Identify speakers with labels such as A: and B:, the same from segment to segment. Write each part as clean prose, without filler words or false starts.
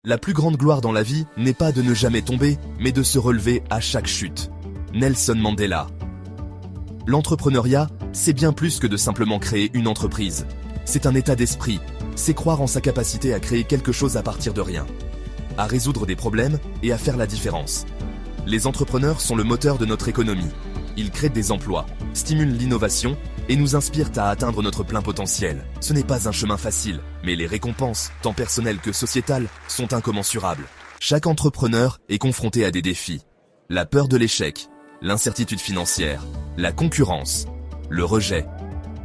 A: La plus grande gloire dans la vie n'est pas de ne jamais tomber, mais de se relever à chaque chute. Nelson Mandela. L'entrepreneuriat, c'est bien plus que de simplement créer une entreprise. C'est un état d'esprit, c'est croire en sa capacité à créer quelque chose à partir de rien, à résoudre des problèmes et à faire la différence. Les entrepreneurs sont le moteur de notre économie. Ils créent des emplois, stimulent l'innovation et nous inspirent à atteindre notre plein potentiel. Ce n'est pas un chemin facile, mais les récompenses, tant personnelles que sociétales, sont incommensurables. Chaque entrepreneur est confronté à des défis. La peur de l'échec, l'incertitude financière, la concurrence, le rejet.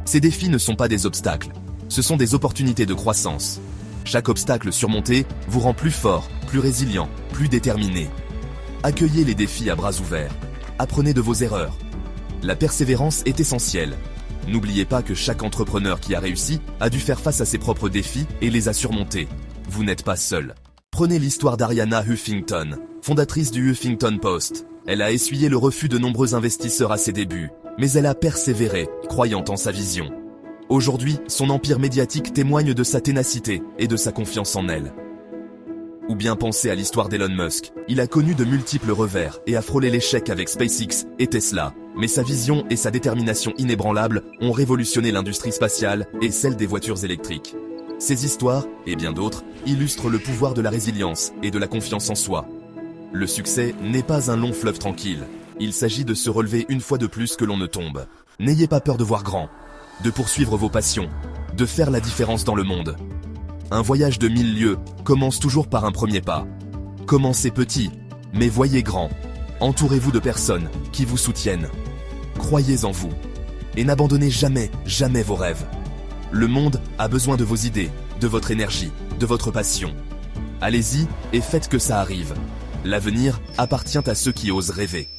A: Ces défis ne sont pas des obstacles, ce sont des opportunités de croissance. Chaque obstacle surmonté vous rend plus fort, plus résilient, plus déterminé. Accueillez les défis à bras ouverts. Apprenez de vos erreurs. La persévérance est essentielle. N'oubliez pas que chaque entrepreneur qui a réussi a dû faire face à ses propres défis et les a surmontés. Vous n'êtes pas seul. Prenez l'histoire d'Arianna Huffington, fondatrice du Huffington Post. Elle a essuyé le refus de nombreux investisseurs à ses débuts, mais elle a persévéré, croyant en sa vision. Aujourd'hui, son empire médiatique témoigne de sa ténacité et de sa confiance en elle. Ou bien pensez à l'histoire d'Elon Musk. Il a connu de multiples revers et a frôlé l'échec avec SpaceX et Tesla. Mais sa vision et sa détermination inébranlable ont révolutionné l'industrie spatiale et celle des voitures électriques. Ces histoires, et bien d'autres, illustrent le pouvoir de la résilience et de la confiance en soi. Le succès n'est pas un long fleuve tranquille. Il s'agit de se relever une fois de plus que l'on ne tombe. N'ayez pas peur de voir grand, de poursuivre vos passions, de faire la différence dans le monde. Un voyage de 1000 lieues commence toujours par un premier pas. Commencez petit, mais voyez grand. Entourez-vous de personnes qui vous soutiennent. Croyez en vous. Et n'abandonnez jamais, jamais vos rêves. Le monde a besoin de vos idées, de votre énergie, de votre passion. Allez-y et faites que ça arrive. L'avenir appartient à ceux qui osent rêver.